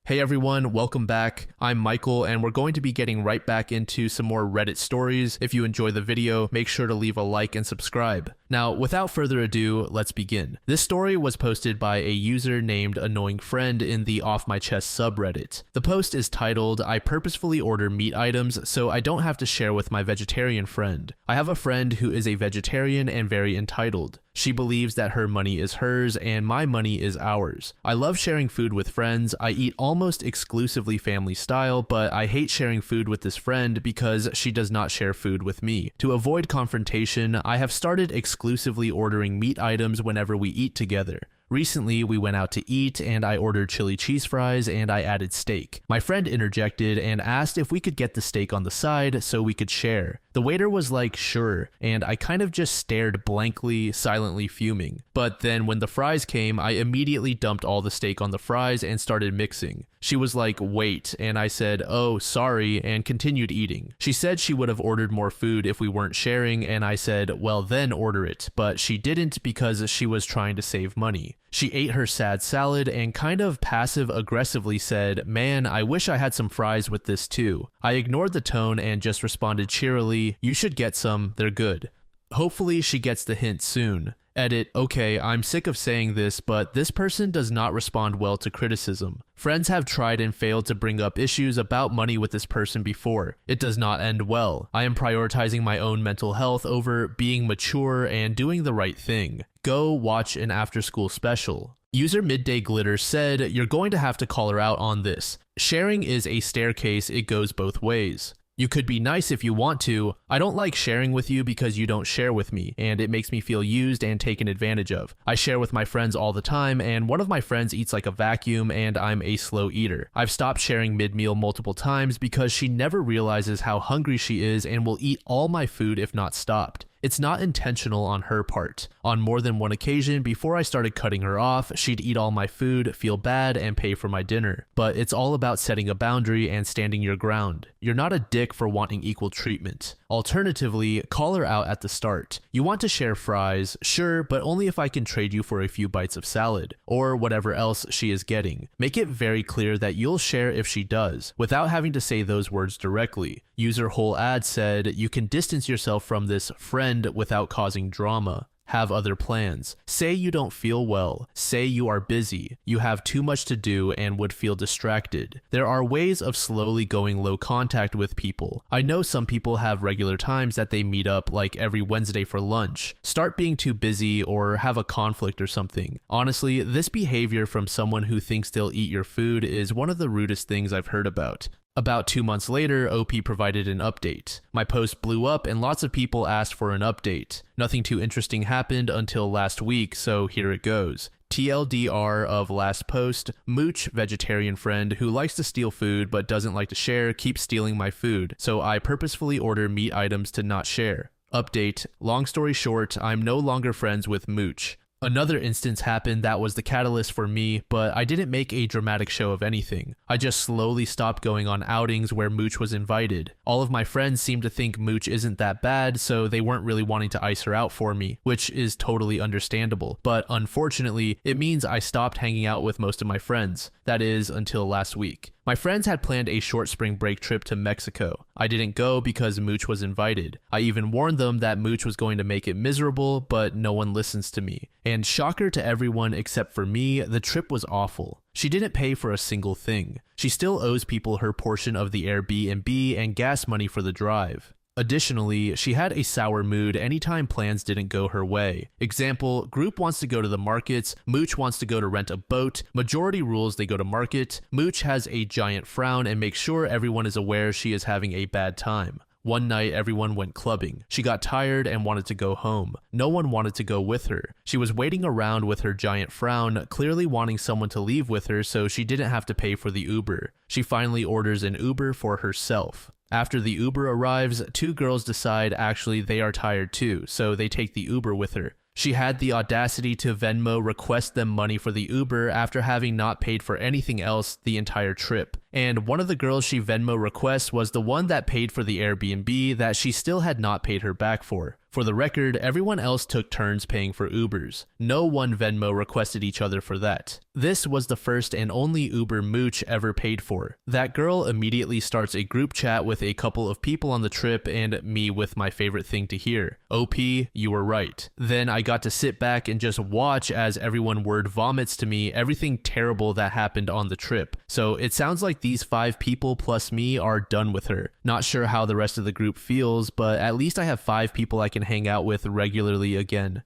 Hey everyone, welcome back. I'm Michael and we're going to be getting right back into some more Reddit stories. If you enjoy the video, make sure to leave a like and subscribe. Now, without further ado, let's begin. This story was posted by a user named Annoying Friend in the Off My Chest subreddit. The post is titled, I purposefully order meat items so I don't have to share with my vegetarian friend. I have a friend who is a vegetarian and very entitled. She believes that her money is hers and my money is ours. I love sharing food with friends. I eat almost exclusively family style, but I hate sharing food with this friend because she does not share food with me. To avoid confrontation, I have started exclusively ordering meat items whenever we eat together. Recently, we went out to eat and I ordered chili cheese fries and I added steak. My friend interjected and asked if we could get the steak on the side so we could share. The waiter was like, sure, and I kind of just stared blankly, silently fuming. But then when the fries came, I immediately dumped all the steak on the fries and started mixing. She was like, wait, and I said, oh, sorry, and continued eating. She said she would have ordered more food if we weren't sharing, and I said, well then order it, but she didn't because she was trying to save money. She ate her sad salad and kind of passive-aggressively said, man, I wish I had some fries with this too. I ignored the tone and just responded cheerily, you should get some, they're good. Hopefully she gets the hint soon. Edit, okay, I'm sick of saying this, but this person does not respond well to criticism. Friends have tried and failed to bring up issues about money with this person before. It does not end well. I am prioritizing my own mental health over being mature and doing the right thing. Go watch an after-school special. User Midday Glitter said, you're going to have to call her out on this. Sharing is a staircase, it goes both ways. You could be nice if you want to. I don't like sharing with you because you don't share with me, and it makes me feel used and taken advantage of. I share with my friends all the time, and one of my friends eats like a vacuum, and I'm a slow eater. I've stopped sharing mid-meal multiple times because she never realizes how hungry she is and will eat all my food if not stopped. It's not intentional on her part. On more than one occasion, before I started cutting her off, she'd eat all my food, feel bad, and pay for my dinner. But it's all about setting a boundary and standing your ground. You're not a dick for wanting equal treatment. Alternatively, call her out at the start. You want to share fries, sure, but only if I can trade you for a few bites of salad, or whatever else she is getting. Make it very clear that you'll share if she does, without having to say those words directly. User Whole Ad said, you can distance yourself from this friend without causing drama. Have other plans. Say you don't feel well. Say you are busy. You have too much to do and would feel distracted. There are ways of slowly going low contact with people. I know some people have regular times that they meet up, like every Wednesday for lunch. Start being too busy or have a conflict or something. Honestly, this behavior from someone who thinks they'll eat your food is one of the rudest things I've heard about. About 2 months later, OP provided an update. My post blew up and lots of people asked for an update. Nothing too interesting happened until last week, so here it goes. TLDR of last post, Mooch, vegetarian friend who likes to steal food but doesn't like to share, keeps stealing my food, so I purposefully order meat items to not share. Update, long story short, I'm no longer friends with Mooch. Another instance happened that was the catalyst for me, but I didn't make a dramatic show of anything. I just slowly stopped going on outings where Mooch was invited. All of my friends seemed to think Mooch isn't that bad, so they weren't really wanting to ice her out for me, which is totally understandable. But unfortunately, it means I stopped hanging out with most of my friends. That is, until last week. My friends had planned a short spring break trip to Mexico. I didn't go because Mooch was invited. I even warned them that Mooch was going to make it miserable, but no one listens to me. And shocker to everyone except for me, the trip was awful. She didn't pay for a single thing. She still owes people her portion of the Airbnb and gas money for the drive. Additionally, she had a sour mood anytime plans didn't go her way. Example, group wants to go to the markets, Mooch wants to go to rent a boat, majority rules they go to market, Mooch has a giant frown and makes sure everyone is aware she is having a bad time. One night, everyone went clubbing. She got tired and wanted to go home. No one wanted to go with her. She was waiting around with her giant frown, clearly wanting someone to leave with her so she didn't have to pay for the Uber. She finally orders an Uber for herself. After the Uber arrives, two girls decide actually they are tired too, so they take the Uber with her. She had the audacity to Venmo request them money for the Uber after having not paid for anything else the entire trip. and one of the girls she Venmo requests was the one that paid for the Airbnb that she still had not paid her back for. For the record, everyone else took turns paying for Ubers. No one Venmo requested each other for that. This was the first and only Uber mooch ever paid for. That girl immediately starts a group chat with a couple of people on the trip and me with my favorite thing to hear. OP, you were right. Then I got to sit back and just watch as everyone word vomits to me everything terrible that happened on the trip. So it sounds like these 5 people plus me are done with her. Not sure how the rest of the group feels, but at least I have 5 people I can hang out with regularly again.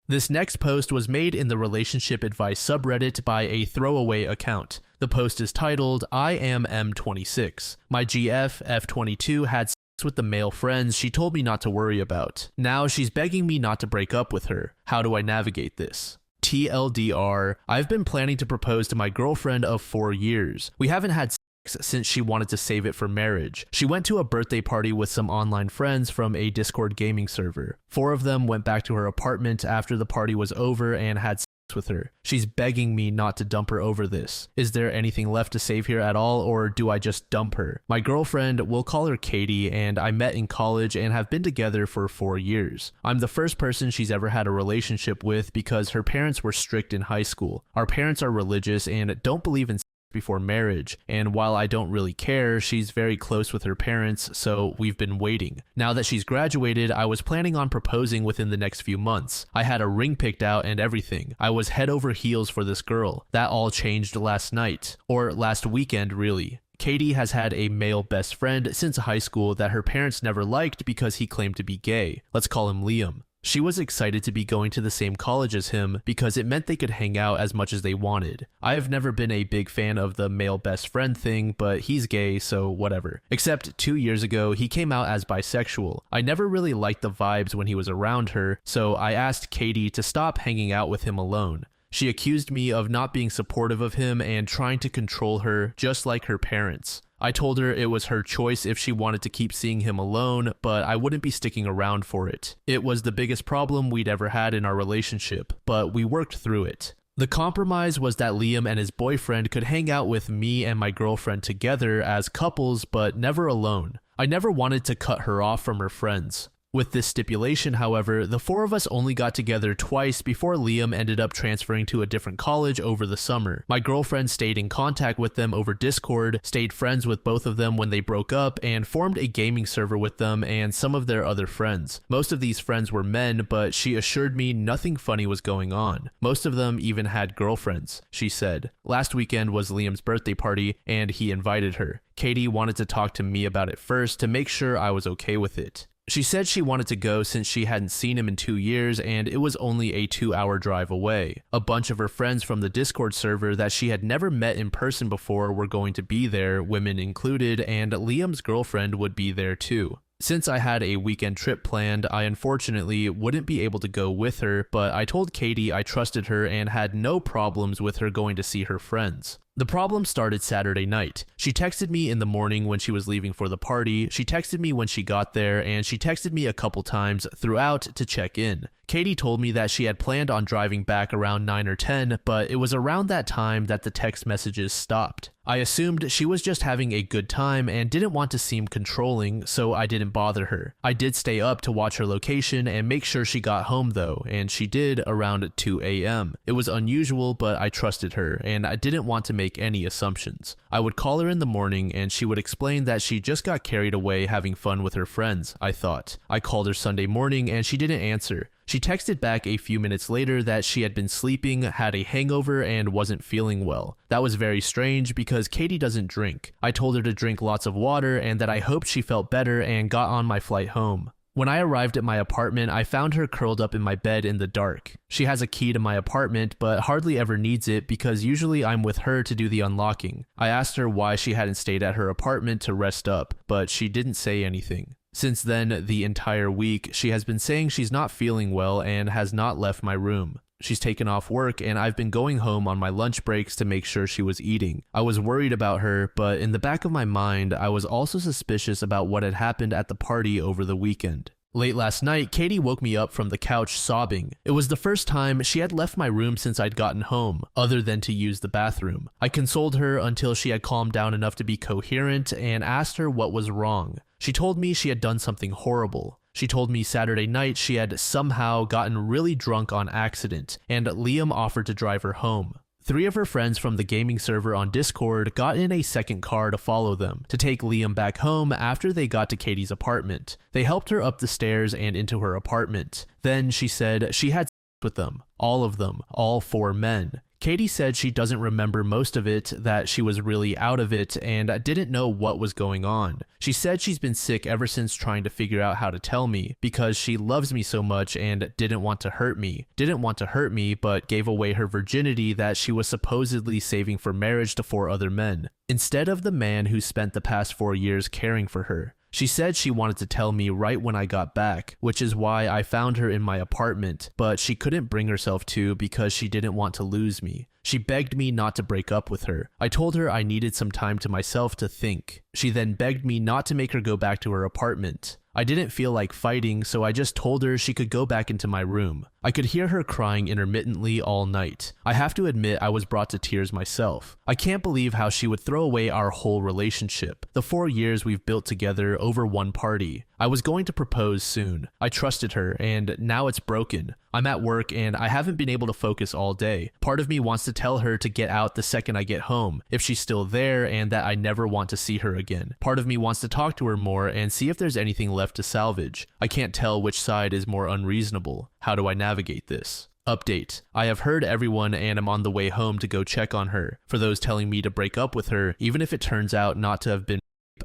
This next post was made in the relationship advice subreddit by a throwaway account. The post is titled, I am M26. My GF, F22, had sex with the male friends she told me not to worry about. Now she's begging me not to break up with her. How do I navigate this? TLDR, I've been planning to propose to my girlfriend of 4 years. We haven't had since she wanted to save it for marriage. She went to a birthday party with some online friends from a Discord gaming server. 4 of them went back to her apartment after the party was over and had sex with her. She's begging me not to dump her over this. Is there anything left to save here at all, or do I just dump her? My girlfriend, we'll call her Katie, and I met in college and have been together for 4 years. I'm the first person she's ever had a relationship with because her parents were strict in high school. Our parents are religious and don't believe in before marriage, and while I don't really care, she's very close with her parents, so we've been waiting. Now that she's graduated, I was planning on proposing within the next few months. I had a ring picked out and everything. I was head over heels for this girl. That all changed last night, or last weekend really. Katie has had a male best friend since high school that her parents never liked because he claimed to be gay. Let's call him Liam. She was excited to be going to the same college as him because it meant they could hang out as much as they wanted. I have never been a big fan of the male best friend thing, but he's gay, so whatever. Except 2 years ago, he came out as bisexual. I never really liked the vibes when he was around her, so I asked Katie to stop hanging out with him alone. She accused me of not being supportive of him and trying to control her, just like her parents. I told her it was her choice if she wanted to keep seeing him alone, but I wouldn't be sticking around for it. It was the biggest problem we'd ever had in our relationship, but we worked through it. The compromise was that Liam and his boyfriend could hang out with me and my girlfriend together as couples, but never alone. I never wanted to cut her off from her friends. With this stipulation, however, the 4 of us only got together twice before Liam ended up transferring to a different college over the summer. My girlfriend stayed in contact with them over Discord, stayed friends with both of them when they broke up, and formed a gaming server with them and some of their other friends. Most of these friends were men, but she assured me nothing funny was going on. Most of them even had girlfriends, she said. Last weekend was Liam's birthday party, and he invited her. Katie wanted to talk to me about it first to make sure I was okay with it. She said she wanted to go since she hadn't seen him in 2 years and it was only a 2-hour drive away. A bunch of her friends from the Discord server that she had never met in person before were going to be there, women included, and Liam's girlfriend would be there too. Since I had a weekend trip planned, I unfortunately wouldn't be able to go with her, but I told Katie I trusted her and had no problems with her going to see her friends. The problem started Saturday night. She texted me in the morning when she was leaving for the party, she texted me when she got there, and she texted me a couple times throughout to check in. Katie told me that she had planned on driving back around 9 or 10, but it was around that time that the text messages stopped. I assumed she was just having a good time and didn't want to seem controlling, so I didn't bother her. I did stay up to watch her location and make sure she got home though, and she did around 2 a.m. It was unusual, but I trusted her, and I didn't want to make any assumptions. I would call her in the morning and she would explain that she just got carried away having fun with her friends, I thought. I called her Sunday morning and she didn't answer. She texted back a few minutes later that she had been sleeping, had a hangover, and wasn't feeling well. That was very strange because Katie doesn't drink. I told her to drink lots of water and that I hoped she felt better and got on my flight home. When I arrived at my apartment, I found her curled up in my bed in the dark. She has a key to my apartment, but hardly ever needs it because usually I'm with her to do the unlocking. I asked her why she hadn't stayed at her apartment to rest up, but she didn't say anything. Since then, the entire week, she has been saying she's not feeling well and has not left my room. She's taken off work and I've been going home on my lunch breaks to make sure she was eating. I was worried about her, but in the back of my mind, I was also suspicious about what had happened at the party over the weekend. Late last night, Katie woke me up from the couch sobbing. It was the first time she had left my room since I'd gotten home, other than to use the bathroom. I consoled her until she had calmed down enough to be coherent and asked her what was wrong. She told me she had done something horrible. She told me Saturday night she had somehow gotten really drunk on accident, and Liam offered to drive her home. 3 of her friends from the gaming server on Discord got in a second car to follow them, to take Liam back home after they got to Katie's apartment. They helped her up the stairs and into her apartment. Then she said she had sex with them, all 4 men. Katie said she doesn't remember most of it, that she was really out of it and didn't know what was going on. She said she's been sick ever since trying to figure out how to tell me, because she loves me so much and didn't want to hurt me, but gave away her virginity that she was supposedly saving for marriage to 4 other men, instead of the man who spent the past 4 years caring for her. She said she wanted to tell me right when I got back, which is why I found her in my apartment, but she couldn't bring herself to because she didn't want to lose me. She begged me not to break up with her. I told her I needed some time to myself to think. She then begged me not to make her go back to her apartment. I didn't feel like fighting, so I just told her she could go back into my room. I could hear her crying intermittently all night. I have to admit I was brought to tears myself. I can't believe how she would throw away our whole relationship, the 4 years we've built together over one party. I was going to propose soon. I trusted her, and now it's broken. I'm at work and I haven't been able to focus all day. Part of me wants to tell her to get out the second I get home, if she's still there, and that I never want to see her again. Part of me wants to talk to her more and see if there's anything left to salvage. I can't tell which side is more unreasonable. How do I navigate this? Update. I have heard everyone and am on the way home to go check on her. For those telling me to break up with her, even if it turns out not to have been,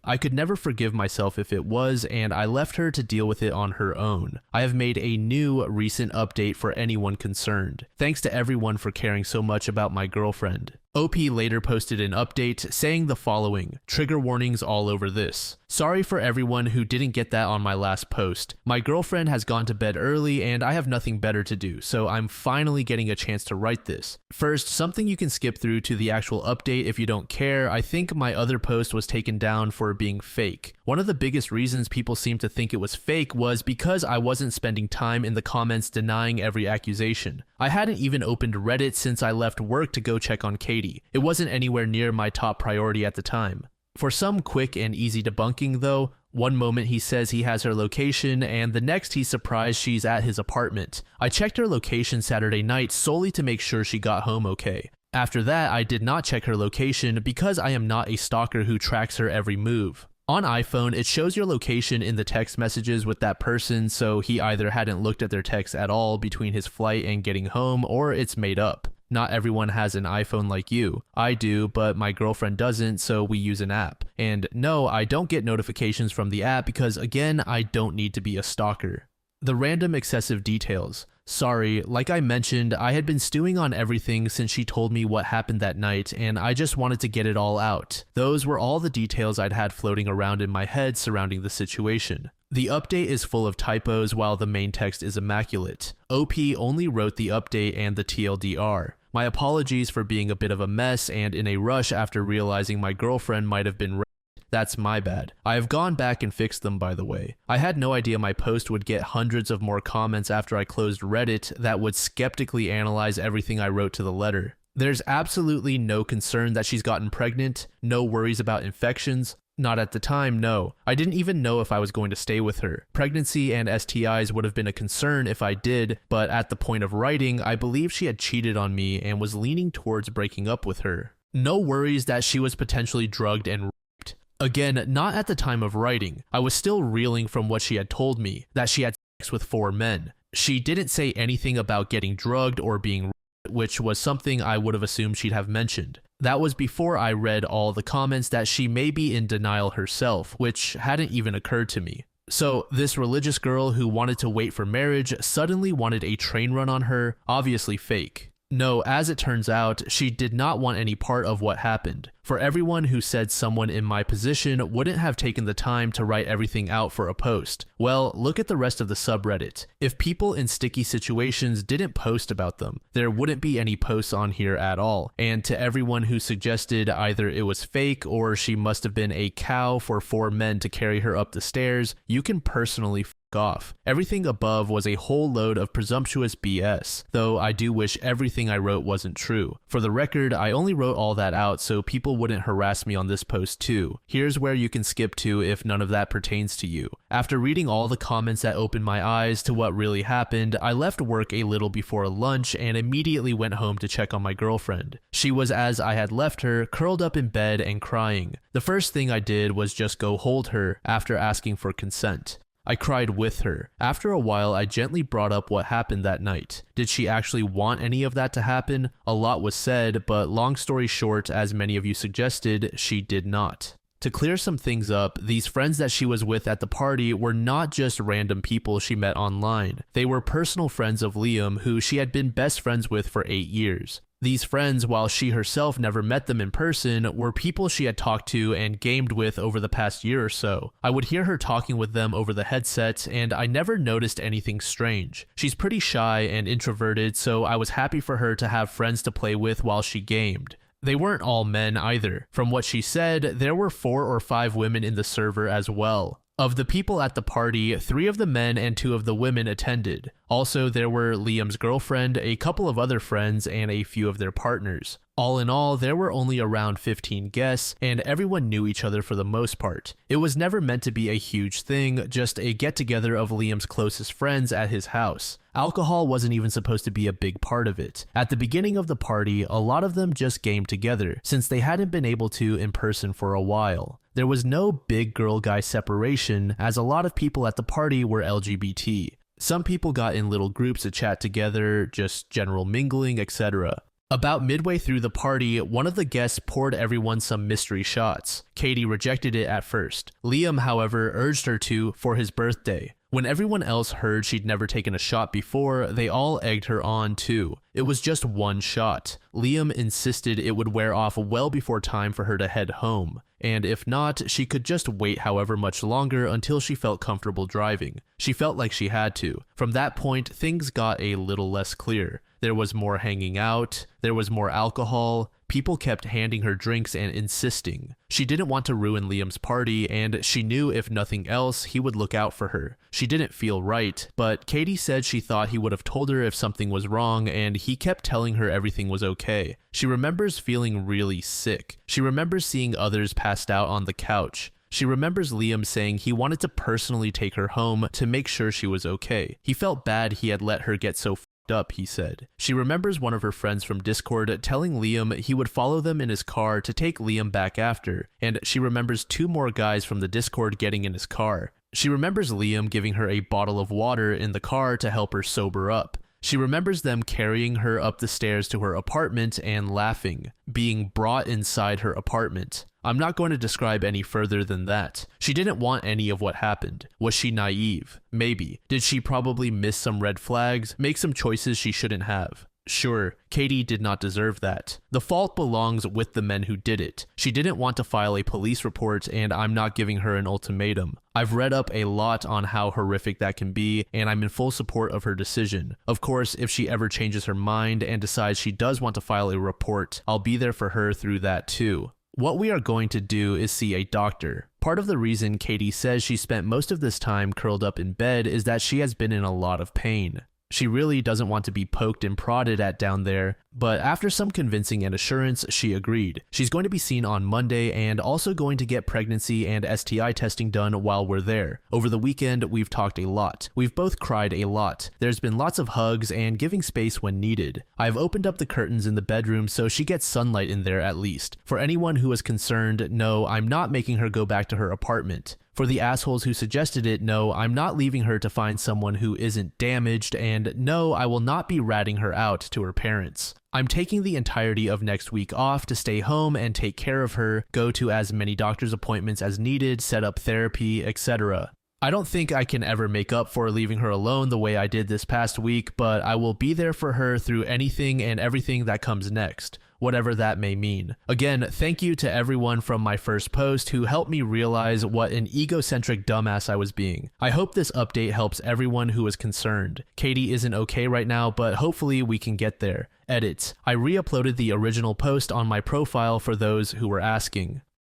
I could never forgive myself if it was, and I left her to deal with it on her own. I have made a new recent update for anyone concerned. Thanks to everyone for caring so much about my girlfriend. OP later posted an update saying the following: trigger warnings all over this. Sorry for everyone who didn't get that on my last post. My girlfriend has gone to bed early and I have nothing better to do, so I'm finally getting a chance to write this. First, something you can skip through to the actual update if you don't care. I think my other post was taken down for being fake. One of the biggest reasons people seem to think it was fake was because I wasn't spending time in the comments denying every accusation. I hadn't even opened Reddit since I left work to go check on Katie. It wasn't anywhere near my top priority at the time. For some quick and easy debunking though, one moment he says he has her location and the next he's surprised she's at his apartment. I checked her location Saturday night solely to make sure she got home okay. After that, I did not check her location because I am not a stalker who tracks her every move. On iPhone, it shows your location in the text messages with that person, so he either hadn't looked at their texts at all between his flight and getting home, or it's made up. Not everyone has an iPhone like you. I do, but my girlfriend doesn't, so we use an app. And no, I don't get notifications from the app because, again, I don't need to be a stalker. The random excessive details. Sorry, like I mentioned, I had been stewing on everything since she told me what happened that night, and I just wanted to get it all out. Those were all the details I'd had floating around in my head surrounding the situation. The update is full of typos while the main text is immaculate. OP only wrote the update and the TLDR. My apologies for being a bit of a mess and in a rush after realizing my girlfriend might have been raped. That's my bad. I have gone back and fixed them, by the way. I had no idea my post would get hundreds of more comments after I closed Reddit that would skeptically analyze everything I wrote to the letter. There's absolutely no concern that she's gotten pregnant, no worries about infections. Not at the time, no. I didn't even know if I was going to stay with her. Pregnancy and STIs would have been a concern if I did, but at the point of writing, I believe she had cheated on me and was leaning towards breaking up with her. No worries that she was potentially drugged and raped. Again, not at the time of writing. I was still reeling from what she had told me, that she had sex with 4 men. She didn't say anything about getting drugged or being raped, which was something I would have assumed she'd have mentioned. That was before I read all the comments that she may be in denial herself, which hadn't even occurred to me. So this religious girl who wanted to wait for marriage suddenly wanted a train run on her, obviously fake. No, as it turns out, she did not want any part of what happened. For everyone who said someone in my position wouldn't have taken the time to write everything out for a post, well, look at the rest of the subreddit. If people in sticky situations didn't post about them, there wouldn't be any posts on here at all. And to everyone who suggested either it was fake or she must have been a cow for 4 men to carry her up the stairs, you can personally off. Everything above was a whole load of presumptuous BS, though I do wish everything I wrote wasn't true. For the record, I only wrote all that out so people wouldn't harass me on this post too. Here's where you can skip to if none of that pertains to you. After reading all the comments that opened my eyes to what really happened, I left work a little before lunch and immediately went home to check on my girlfriend. She was as I had left her, curled up in bed and crying. The first thing I did was just go hold her after asking for consent. I cried with her. After a while, I gently brought up what happened that night. Did she actually want any of that to happen? A lot was said, but long story short, as many of you suggested, she did not. To clear some things up, these friends that she was with at the party were not just random people she met online. They were personal friends of Liam who she had been best friends with for 8 years. These friends, while she herself never met them in person, were people she had talked to and gamed with over the past year or so. I would hear her talking with them over the headset, and I never noticed anything strange. She's pretty shy and introverted, so I was happy for her to have friends to play with while she gamed. They weren't all men either. From what she said, there were 4 or 5 women in the server as well. Of the people at the party, 3 of the men and 2 of the women attended. Also, there were Liam's girlfriend, a couple of other friends, and a few of their partners. All in all, there were only around 15 guests, and everyone knew each other for the most part. It was never meant to be a huge thing, just a get-together of Liam's closest friends at his house. Alcohol wasn't even supposed to be a big part of it. At the beginning of the party, a lot of them just gamed together, since they hadn't been able to in person for a while. There was no big girl-guy separation, as a lot of people at the party were LGBT. Some people got in little groups to chat together, just general mingling, etc. About midway through the party, one of the guests poured everyone some mystery shots. Katie rejected it at first. Liam, however, urged her to for his birthday. When everyone else heard she'd never taken a shot before, they all egged her on too. It was just 1 shot. Liam insisted it would wear off well before time for her to head home, and if not, she could just wait however much longer until she felt comfortable driving. She felt like she had to. From that point, things got a little less clear. There was more hanging out, there was more alcohol, people kept handing her drinks and insisting. She didn't want to ruin Liam's party, and she knew if nothing else, he would look out for her. She didn't feel right, but Katie said she thought he would have told her if something was wrong, and he kept telling her everything was okay. She remembers feeling really sick. She remembers seeing others passed out on the couch. She remembers Liam saying he wanted to personally take her home to make sure she was okay. He felt bad he had let her get so up, he said. She remembers one of her friends from Discord telling Liam he would follow them in his car to take Liam back after, and she remembers 2 more guys from the Discord getting in his car. She remembers Liam giving her a bottle of water in the car to help her sober up. She remembers them carrying her up the stairs to her apartment and laughing, being brought inside her apartment. I'm not going to describe any further than that. She didn't want any of what happened. Was she naive? Maybe. Did she probably miss some red flags, make some choices she shouldn't have? Sure, Katie did not deserve that. The fault belongs with the men who did it. She didn't want to file a police report, and I'm not giving her an ultimatum. I've read up a lot on how horrific that can be, and I'm in full support of her decision. Of course, if she ever changes her mind and decides she does want to file a report, I'll be there for her through that too. What we are going to do is see a doctor. Part of the reason Katie says she spent most of this time curled up in bed is that she has been in a lot of pain. She really doesn't want to be poked and prodded at down there, but after some convincing and assurance, she agreed. She's going to be seen on Monday and also going to get pregnancy and STI testing done while we're there. Over the weekend, we've talked a lot. We've both cried a lot. There's been lots of hugs and giving space when needed. I've opened up the curtains in the bedroom so she gets sunlight in there at least. For anyone who is concerned, no, I'm not making her go back to her apartment. For the assholes who suggested it, no, I'm not leaving her to find someone who isn't damaged, and no, I will not be ratting her out to her parents. I'm taking the entirety of next week off to stay home and take care of her, go to as many doctor's appointments as needed, set up therapy, etc. I don't think I can ever make up for leaving her alone the way I did this past week, but I will be there for her through anything and everything that comes next. whatever that may mean. Again, thank you to everyone from my first post who helped me realize what an egocentric dumbass I was being. I hope this update helps everyone who is concerned. Katie isn't okay right now, but hopefully we can get there. Edits. I re-uploaded the original post on my profile for those who were asking.